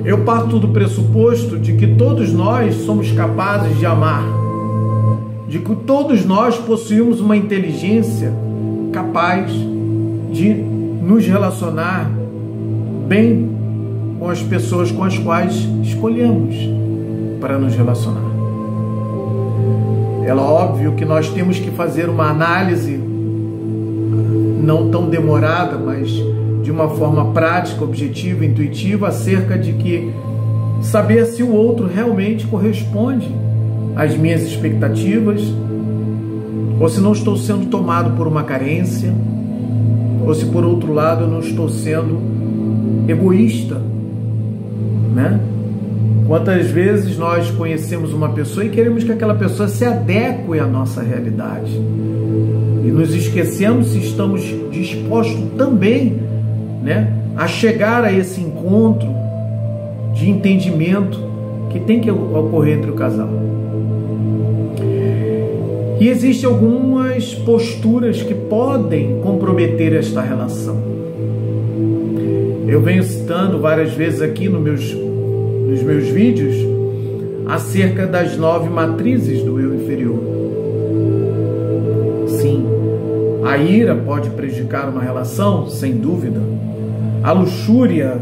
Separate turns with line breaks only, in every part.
Eu parto do pressuposto de que todos nós somos capazes de amar, de que todos nós possuímos uma inteligência capaz de nos relacionar bem com as pessoas com as quais escolhemos para nos relacionar. É óbvio que nós temos que fazer uma análise não tão demorada, mas de uma forma prática, objetiva, intuitiva, acerca de que saber se o outro realmente corresponde às minhas expectativas, ou se não estou sendo tomado por uma carência, ou se por outro lado eu não estou sendo egoísta, né? Quantas vezes nós conhecemos uma pessoa e queremos que aquela pessoa se adeque à nossa realidade e nos esquecemos se estamos dispostos também, né, a chegar a esse encontro de entendimento que tem que ocorrer entre o casal. E existem algumas posturas que podem comprometer esta relação. Eu venho citando várias vezes aqui nos meus vídeos acerca das 9 matrizes do eu inferior. Sim, a ira pode prejudicar uma relação, sem dúvida. A luxúria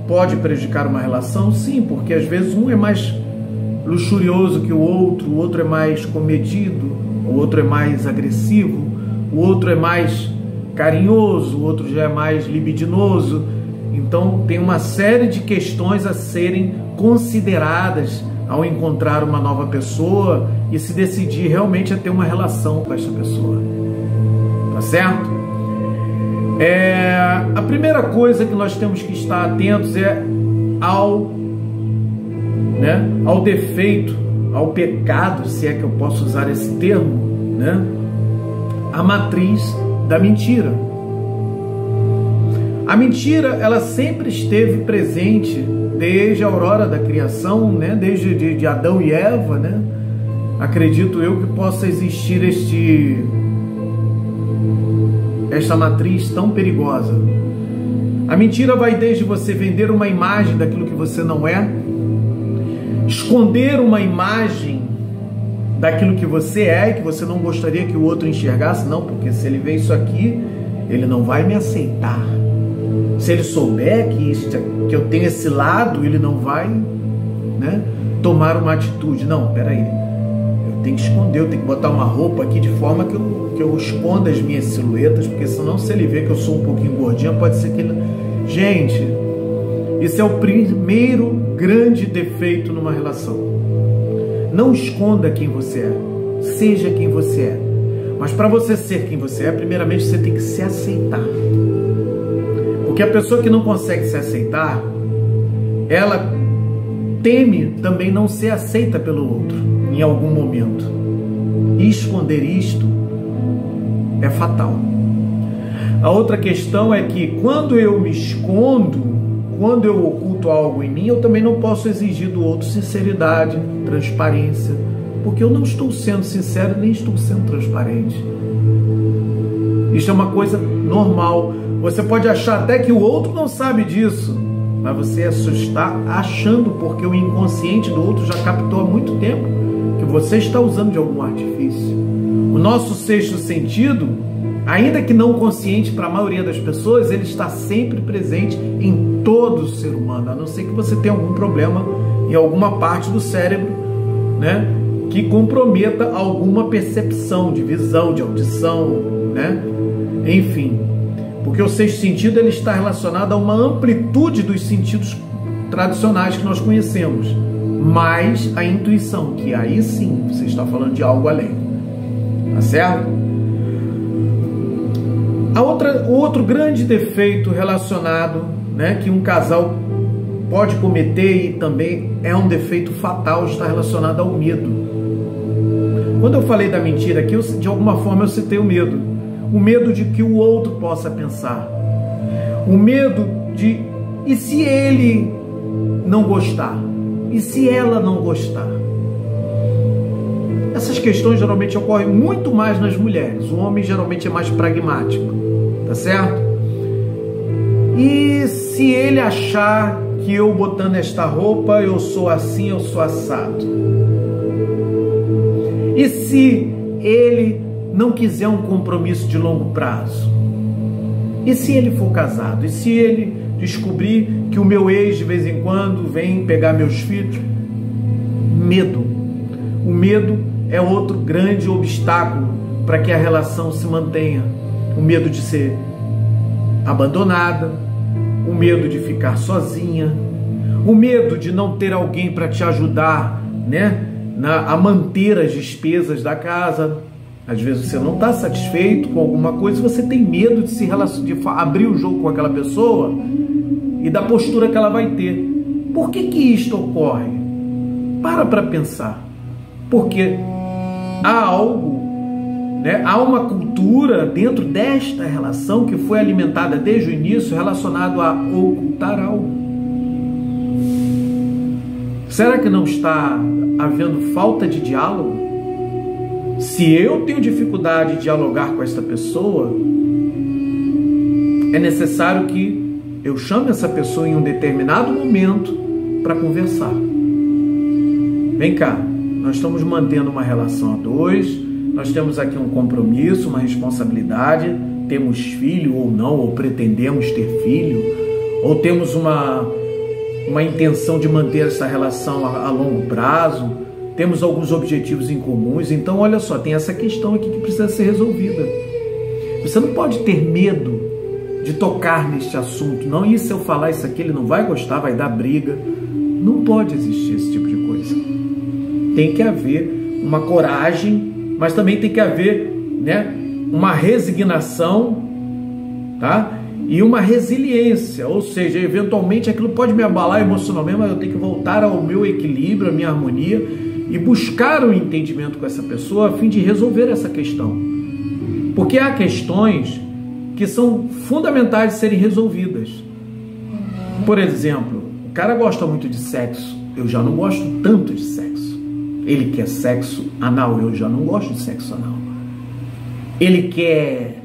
pode prejudicar uma relação, sim, porque às vezes um é mais luxurioso que o outro é mais comedido, o outro é mais agressivo, o outro é mais carinhoso, o outro já é mais libidinoso. Então tem uma série de questões a serem consideradas ao encontrar uma nova pessoa e se decidir realmente a ter uma relação com essa pessoa. Tá certo? A primeira coisa que nós temos que estar atentos é ao defeito, ao pecado, se é que eu posso usar esse termo, né? A matriz da mentira. A mentira, ela sempre esteve presente desde a aurora da criação, né? Desde de Adão e Eva, né? Acredito eu que possa existir esta matriz tão perigosa. A mentira vai desde você vender uma imagem daquilo que você não é, esconder uma imagem daquilo que você é e que você não gostaria que o outro enxergasse. Não, porque se ele vê isso aqui, ele não vai me aceitar. Se ele souber que eu tenho esse lado, ele não vai, né, tomar uma atitude. Não, peraí, eu tenho que esconder, eu tenho que botar uma roupa aqui de forma que eu esconda as minhas silhuetas, porque senão se ele ver que eu sou um pouquinho gordinha, pode ser que ele... Gente, isso é o primeiro grande defeito numa relação. Não esconda quem você é, seja quem você é. Mas para você ser quem você é, primeiramente você tem que se aceitar. Porque a pessoa que não consegue se aceitar, ela teme também não ser aceita pelo outro em algum momento. E esconder isto é fatal. A outra questão é que quando eu me escondo, quando eu oculto algo em mim, eu também não posso exigir do outro sinceridade, transparência, porque eu não estou sendo sincero nem estou sendo transparente. Isso é uma coisa normal. Você pode achar até que o outro não sabe disso, mas você está achando porque o inconsciente do outro já captou há muito tempo que você está usando de algum artifício. O nosso sexto sentido, ainda que não consciente para a maioria das pessoas, ele está sempre presente em todo ser humano, a não ser que você tenha algum problema em alguma parte do cérebro, né, que comprometa alguma percepção de visão, de audição, né, enfim. Porque o sexto sentido ele está relacionado a uma amplitude dos sentidos tradicionais que nós conhecemos, mais a intuição, que aí sim você está falando de algo além, tá certo? O outro grande defeito relacionado, né, que um casal pode cometer e também é um defeito fatal, está relacionado ao medo. Quando eu falei da mentira aqui, de alguma forma eu citei o medo. O medo de que o outro possa pensar. O medo de, e se ele não gostar? E se ela não gostar? Essas questões geralmente ocorrem muito mais nas mulheres. O homem geralmente é mais pragmático, tá certo? E se ele achar que eu botando esta roupa, eu sou assim, eu sou assado? E se ele não quiser um compromisso de longo prazo? E se ele for casado? E se ele descobrir que o meu ex de vez em quando vem pegar meus filhos? Medo. O medo é outro grande obstáculo para que a relação se mantenha. O medo de ser abandonada, o medo de ficar sozinha, o medo de não ter alguém para te ajudar, né, a manter as despesas da casa. Às vezes você não está satisfeito com alguma coisa, você tem medo de se abrir o jogo com aquela pessoa e da postura que ela vai ter. Por que isto ocorre? Para pensar. Porque há algo, né, há uma cultura dentro desta relação que foi alimentada desde o início relacionado a ocultar algo. Será que não está havendo falta de diálogo? Se eu tenho dificuldade de dialogar com esta pessoa, é necessário que eu chame essa pessoa em um determinado momento para conversar. Vem cá, nós estamos mantendo uma relação a dois, nós temos aqui um compromisso, uma responsabilidade, temos filho ou não, ou pretendemos ter filho, ou temos uma intenção de manter essa relação a longo prazo, temos alguns objetivos em comuns. Então olha só, tem essa questão aqui que precisa ser resolvida. Você não pode ter medo de tocar neste assunto. Não, e se eu falar isso aqui ele não vai gostar, vai dar briga. Não pode existir esse tipo de coisa. Tem que haver uma coragem, mas também tem que haver, né, uma resignação, tá? E uma resiliência, ou seja, eventualmente aquilo pode me abalar emocionalmente, mas eu tenho que voltar ao meu equilíbrio, à minha harmonia e buscar um entendimento com essa pessoa a fim de resolver essa questão. Porque há questões que são fundamentais de serem resolvidas. Por exemplo, o cara gosta muito de sexo, eu já não gosto tanto de sexo. Ele quer sexo anal, eu já não gosto de sexo anal. Ele quer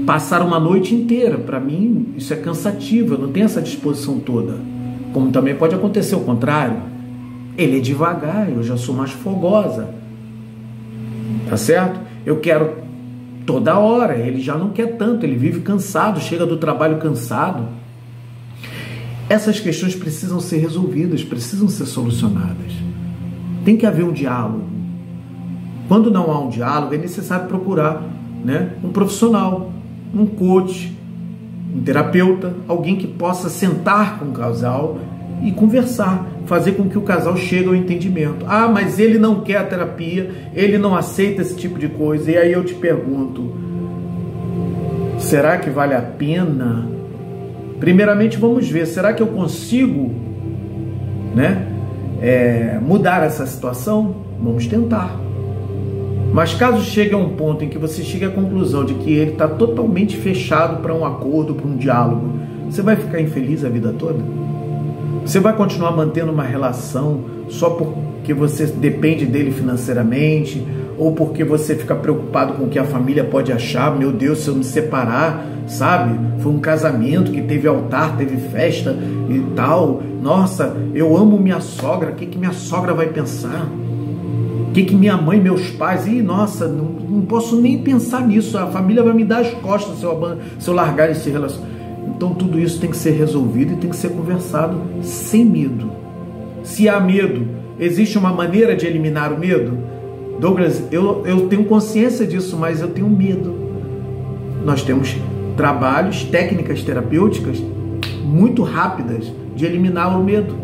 passar uma noite inteira, para mim isso é cansativo, eu não tenho essa disposição toda. Como também pode acontecer o contrário, ele é devagar, eu já sou mais fogosa, tá certo? Eu quero toda hora, ele já não quer tanto, ele vive cansado, chega do trabalho cansado. Essas questões precisam ser resolvidas, precisam ser solucionadas. Tem que haver um diálogo. Quando não há um diálogo, é necessário procurar, né, um profissional, um coach, um terapeuta, alguém que possa sentar com o casal e conversar, fazer com que o casal chegue ao entendimento. Ah, mas ele não quer a terapia, ele não aceita esse tipo de coisa. E aí eu te pergunto, será que vale a pena? Primeiramente vamos ver, será que eu consigo, né, mudar essa situação? Vamos tentar. Mas caso chegue a um ponto em que você chegue à conclusão de que ele está totalmente fechado para um acordo, para um diálogo, você vai ficar infeliz a vida toda? Você vai continuar mantendo uma relação só porque você depende dele financeiramente, ou porque você fica preocupado com o que a família pode achar? Meu Deus, se eu me separar, sabe? Foi um casamento que teve altar, teve festa e tal. Nossa, eu amo minha sogra, o que minha sogra vai pensar? O que minha mãe, meus pais... Ih, nossa, não posso nem pensar nisso, a família vai me dar as costas se eu largar esse relacionamento. Então tudo isso tem que ser resolvido e tem que ser conversado sem medo. Se há medo, existe uma maneira de eliminar o medo? Douglas, eu tenho consciência disso, mas eu tenho medo. Nós temos trabalhos, técnicas terapêuticas muito rápidas de eliminar o medo.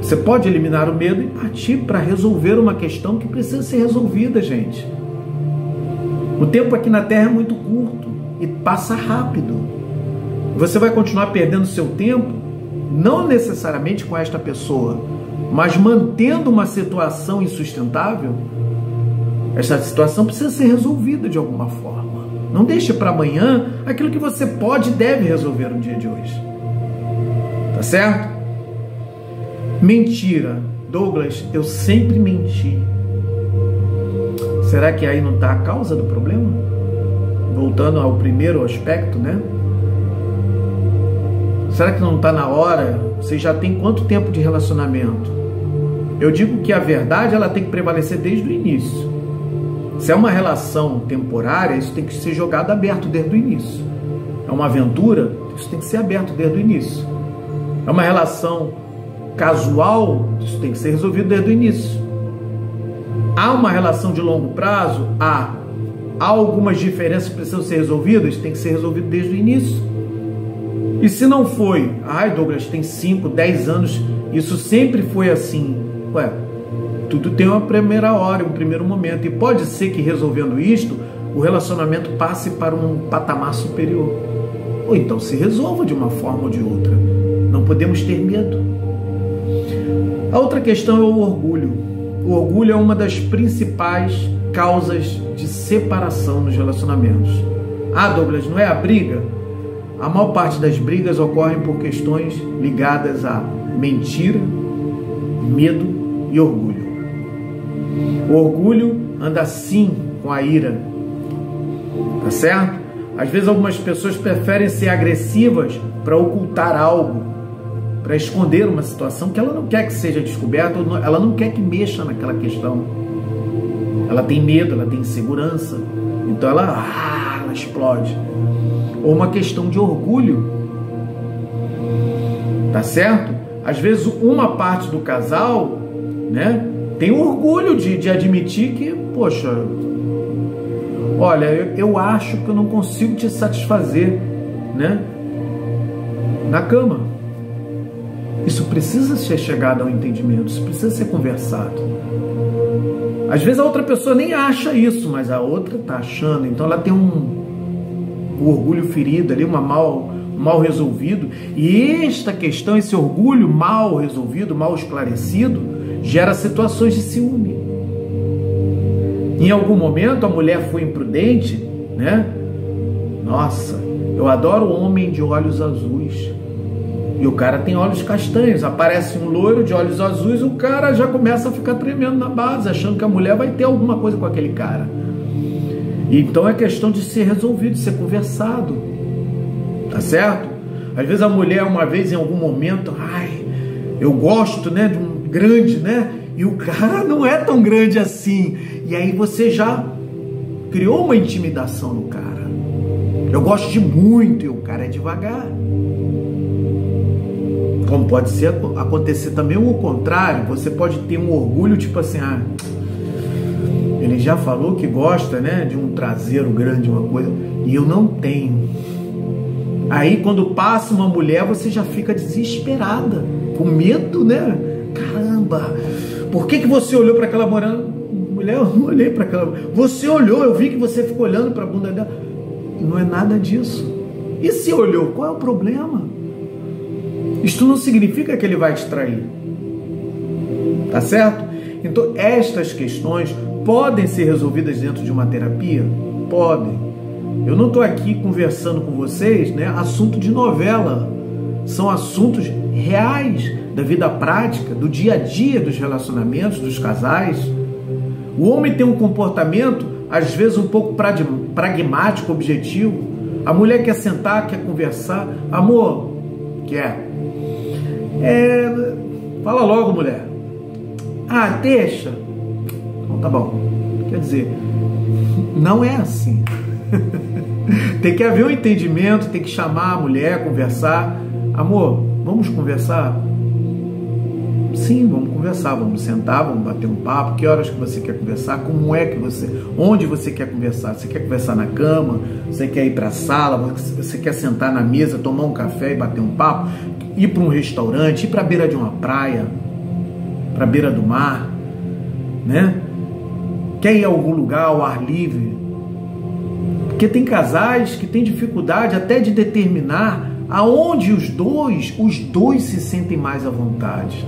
Você pode eliminar o medo e partir para resolver uma questão que precisa ser resolvida, gente. O tempo aqui na Terra é muito curto e passa rápido. Você vai continuar perdendo seu tempo, não necessariamente com esta pessoa, mas mantendo uma situação insustentável. Essa situação precisa ser resolvida de alguma forma. Não deixe para amanhã aquilo que você pode e deve resolver no dia de hoje. Tá certo? Mentira. Douglas, eu sempre menti. Será que aí não está a causa do problema? Voltando ao primeiro aspecto, né? Será que não está na hora? Você já tem quanto tempo de relacionamento? Eu digo que a verdade ela tem que prevalecer desde o início. Se é uma relação temporária, isso tem que ser jogado aberto desde o início. É uma aventura, isso tem que ser aberto desde o início. É uma relação casual, isso tem que ser resolvido desde o início. Há uma relação de longo prazo? Há algumas diferenças que precisam ser resolvidas? Tem que ser resolvido desde o início. E se não foi? Ai, Douglas, tem 5, 10 anos, isso sempre foi assim. Ué, tudo tem uma primeira hora, um primeiro momento. E pode ser que resolvendo isto, o relacionamento passe para um patamar superior. Ou então se resolva de uma forma ou de outra. Não podemos ter medo. A outra questão é o orgulho. O orgulho é uma das principais causas de separação nos relacionamentos. Ah, Douglas, não é a briga? A maior parte das brigas ocorrem por questões ligadas a mentira, medo e orgulho. O orgulho anda sim com a ira, tá certo? Às vezes algumas pessoas preferem ser agressivas para ocultar algo, para esconder uma situação que ela não quer que seja descoberta, ou ela não quer que mexa naquela questão. Ela tem medo, ela tem insegurança, então ela explode. Ou uma questão de orgulho, tá certo? Às vezes uma parte do casal, né, tem orgulho de admitir que, poxa, olha, eu acho que eu não consigo te satisfazer, né, na cama. Isso precisa ser chegado ao entendimento, isso precisa ser conversado. Às vezes a outra pessoa nem acha isso, mas a outra está achando, então ela tem um orgulho ferido ali, mal resolvido, e esta questão, esse orgulho mal resolvido, mal esclarecido, gera situações de ciúme. Em algum momento a mulher foi imprudente, né? Nossa, eu adoro homem de olhos azuis. E o cara tem olhos castanhos, aparece um loiro de olhos azuis, o cara já começa a ficar tremendo na base, achando que a mulher vai ter alguma coisa com aquele cara. Então é questão de ser resolvido, de ser conversado, tá certo? Às vezes a mulher, uma vez em algum momento, eu gosto, né, de um grande, né, e o cara não é tão grande assim, e aí você já criou uma intimidação no cara. Eu gosto de muito e o cara é devagar. Como pode acontecer também o contrário, você pode ter um orgulho, tipo assim, ele já falou que gosta, né, de um traseiro grande, uma coisa, e eu não tenho. Aí quando passa uma mulher, você já fica desesperada, com medo, né? Caramba, por que você olhou para aquela mulher? Eu não olhei para aquela. Você olhou, eu vi que você ficou olhando para a bunda dela. Não é nada disso. E se olhou, qual é o problema? Isto não significa que ele vai te trair. Tá certo? Então, estas questões podem ser resolvidas dentro de uma terapia? Podem. Eu não estou aqui conversando com vocês, né, assunto de novela. São assuntos reais da vida prática, do dia a dia dos relacionamentos, dos casais. O homem tem um comportamento, às vezes, um pouco pragmático, objetivo. A mulher quer sentar, quer conversar. Amor, quer. Fala logo, mulher. Deixa. Então tá bom. Quer dizer, não é assim. Tem que haver um entendimento, tem que chamar a mulher, conversar. Amor, vamos conversar? Sim, vamos conversar, vamos sentar, vamos bater um papo. Que horas que você quer conversar? Como é que onde você quer conversar? Você quer conversar na cama? Você quer ir para a sala? Você quer sentar na mesa, tomar um café e bater um papo? Ir para um restaurante, ir para a beira de uma praia, para a beira do mar, né? Quer ir a algum lugar ao ar livre? Porque tem casais que têm dificuldade até de determinar aonde os dois se sentem mais à vontade.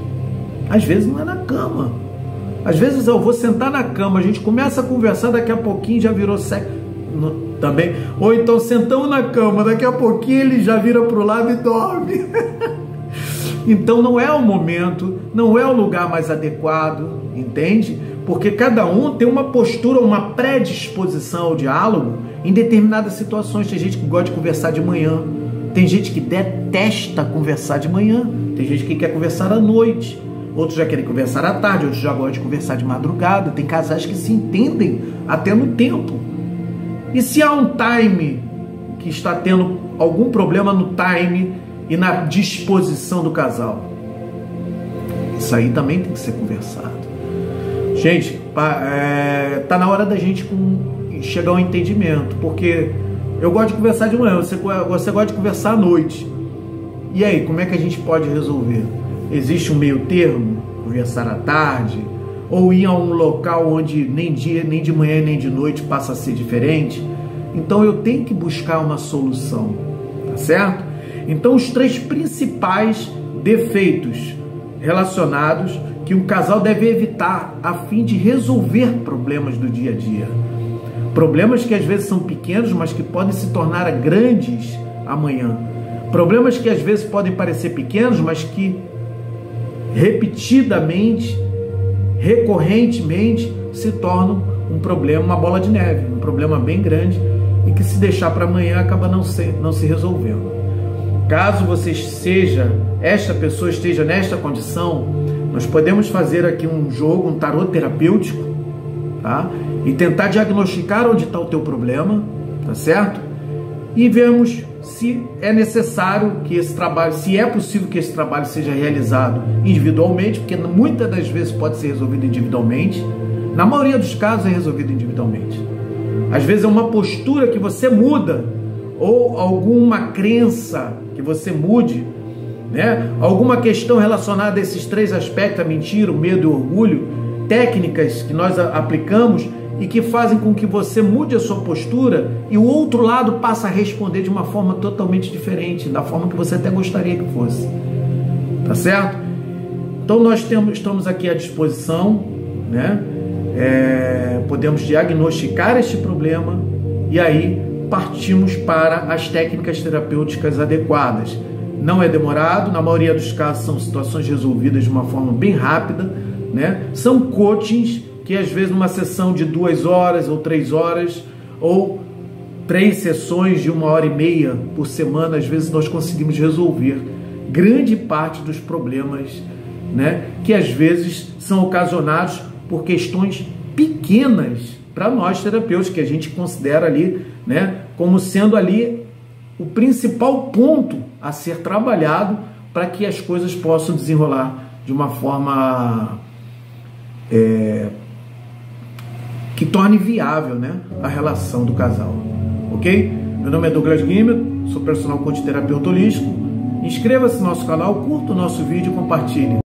Às vezes não é na cama. Às vezes eu vou sentar na cama, a gente começa a conversar, daqui a pouquinho já virou sexo também. Ou então sentamos na cama, daqui a pouquinho ele já vira para o lado e dorme. Então não é o momento, não é o lugar mais adequado, entende? Porque cada um tem uma postura, uma predisposição ao diálogo em determinadas situações. Tem gente que gosta de conversar de manhã, Tem gente que detesta conversar de manhã, tem gente que quer conversar à noite, outros já querem conversar à tarde, outros já gostam de conversar de madrugada. Tem casais que se entendem até no tempo. E se há um time que está tendo algum problema no time e na disposição do casal, isso aí também tem que ser conversado. Gente, tá na hora da gente chegar ao entendimento, porque eu gosto de conversar de manhã, você gosta de conversar à noite. E aí, como é que a gente pode resolver? Existe um meio termo? Conversar à tarde? Ou ir a um local onde nem de manhã nem de noite passa a ser diferente? Então eu tenho que buscar uma solução, tá certo? Então os 3 principais defeitos relacionados que um casal deve evitar a fim de resolver problemas do dia a dia. Problemas que às vezes são pequenos, mas que podem se tornar grandes amanhã. Problemas que às vezes podem parecer pequenos, mas que repetidamente, recorrentemente, se tornam um problema, uma bola de neve, um problema bem grande e que se deixar para amanhã acaba não se resolvendo. Caso esta pessoa esteja nesta condição, nós podemos fazer aqui um jogo, um tarô terapêutico, tá? E tentar diagnosticar onde está o teu problema, tá certo? E vemos se é necessário que esse trabalho, se é possível que esse trabalho seja realizado individualmente, porque muitas das vezes pode ser resolvido individualmente, na maioria dos casos é resolvido individualmente. Às vezes é uma postura que você muda, ou alguma crença que você mude, né? Alguma questão relacionada a esses 3 aspectos, a mentira, o medo e o orgulho, técnicas que nós aplicamos e que fazem com que você mude a sua postura e o outro lado passa a responder de uma forma totalmente diferente, da forma que você até gostaria que fosse. Tá certo? Então nós estamos aqui à disposição, né? Podemos diagnosticar este problema e aí partimos para as técnicas terapêuticas adequadas. Não é demorado, na maioria dos casos são situações resolvidas de uma forma bem rápida, né? São coachings que às vezes numa sessão de 2 horas ou 3 horas ou 3 sessões de 1h30 por semana, às vezes nós conseguimos resolver grande parte dos problemas, né? Que às vezes são ocasionados por questões pequenas para nós terapeutas, que a gente considera ali, né, como sendo ali o principal ponto a ser trabalhado para que as coisas possam desenrolar de uma forma que torne viável, né, a relação do casal, ok? Meu nome é Douglas Guimard, sou personal coach terapeuta holístico. Inscreva-se no nosso canal, curta o nosso vídeo e compartilhe.